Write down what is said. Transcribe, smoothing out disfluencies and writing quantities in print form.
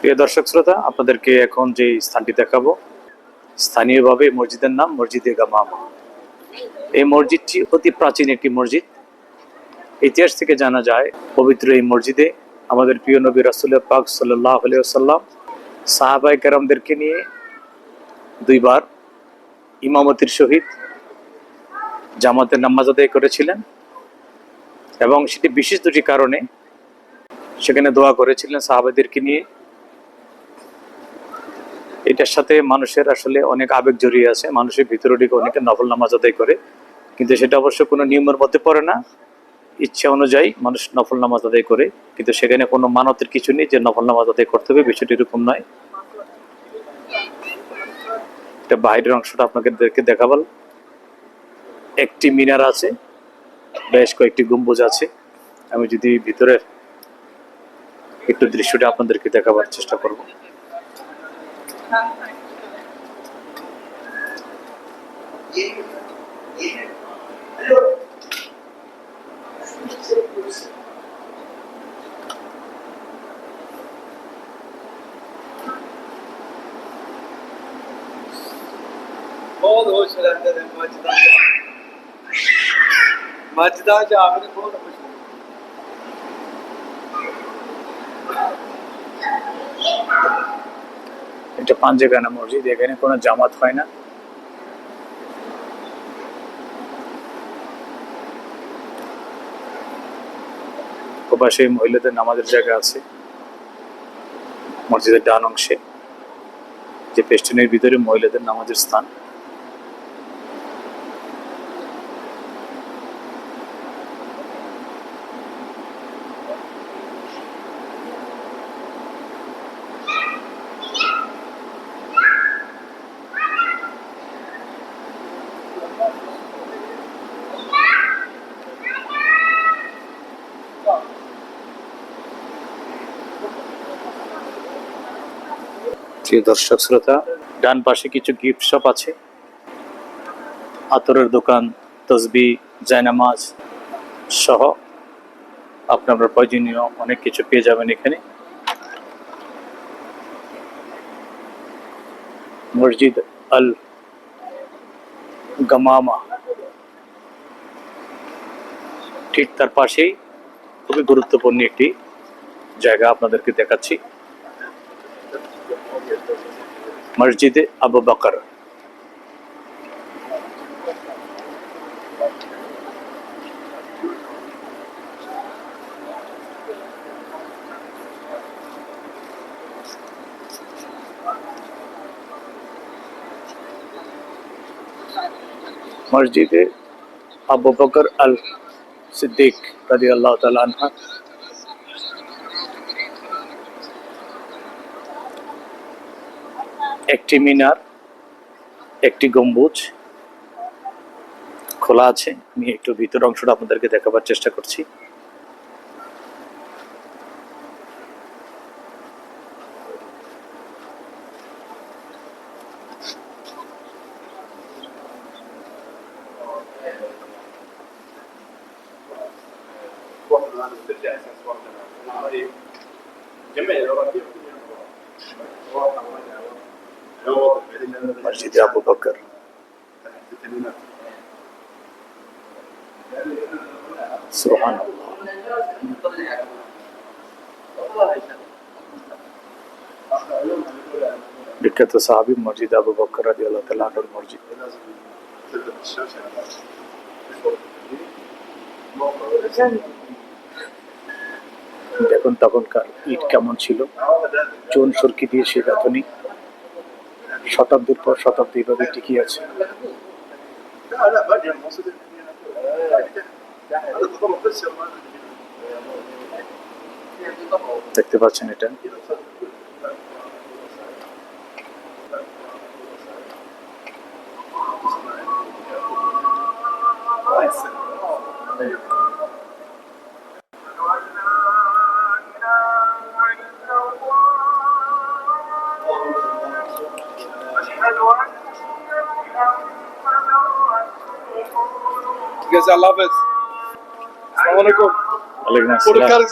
প্রিয় দর্শক শ্রোতা, আপনাদেরকে এখন যে স্থানটি দেখাবো স্থানীয়ভাবে মসজিদের নাম মসজিদে গামামা। এই মসজিদটি অতি প্রাচীন একটি মসজিদ। ইতিহাস থেকে জানা যায় পবিত্র এই মসজিদে আমাদের প্রিয় নবী রাসূলুল্লাহ পাক সাল্লাল্লাহু আলাইহি ওয়াসাল্লাম সাহাবায়ে কেরামদেরকে নিয়ে দুইবার ইমামতির সহিত জামাতের নামাজ আদায় করেছিলেন এবং সেটি বিশেষ দুটি কারণে সেখানে দোয়া করেছিলেন সাহাবাদেরকে নিয়ে। এটার সাথে মানুষের আসলে অনেক আবেগ জড়িয়ে আছে, মানুষের ভিতরে ঢুকে অনেকে নফল নামাজ আদায় করে, কিন্তু সেটা অবশ্য কোনো নিয়মের মধ্যে পড়ে না। ইচ্ছা অনুযায়ী মানুষ নফল নামাজ আদায় করে, কিন্তু সেখানে কোনো মানতের কিছু নেই যে নফল নামাজ আদায় করতে হবে, বিষয়টি এরকম নয়। এটা বাইরের অংশটা আপনাদেরকে দেখাবো। একটি মিনার আছে, বেশ কয়েকটি গম্বুজ আছে। আমি যদি ভিতরের একটু দৃশ্যটা আপনাদেরকে দেখাবার চেষ্টা করব। बहुत होश रहते थे मजदा जा आपने बहुत खुश এটা পাঞ্জেগানা মসজিদ, এখানে কোনো জামাত হয় না। প্রবাসী মহিলাদের নামাজের জায়গা আছে মসজিদের ডান অংশে, যে পেস্টনের ভিতরে মহিলাদের নামাজের স্থান। প্রিয় দর্শক শ্রোতা, ডান পাশে কিছু গিফট শপ আছে, আতরের দোকান, তসবি, জায়নামাজ সহ আপনার প্রয়োজনীয় অনেক কিছু পেয়ে যাবেন এখানে। মসজিদ আল গামামা ঠিক তার পাশেই খুবই গুরুত্বপূর্ণ একটি জায়গা আপনাদেরকে দেখাচ্ছি, মসজিদে আবু বকর। মসজিদে আবু বকর আল সিদ্দিক রাদিয়াল্লাহু তাআলা আনহু। একটি মিনার, একটি গম্বুজ খোলা আছে। আমি একটু ভিতর অংশটা আপনাদেরকে দেখাবার চেষ্টা করছি। মসজিদে আবু বকর। সুবহানাল্লাহ। বিখ্যাত সাহাবী মসজিদ আবু বকর রাদিয়াল্লাহু তাআলা আনহুর মসজিদ। দেখুন তখনকার ইট কেমন ছিল, চুন সুরকি দিয়ে সে গাঁথনি শতাব্দীর পর শতাব্দী এভাবে টিকে আছে। দেখতে পাচ্ছেন এটা ঠিক আছে, আল্লাহ হাফেজ। আসসালামু আলাইকুম। ওয়ালাইকুম পুরো আসসালাম। কাজ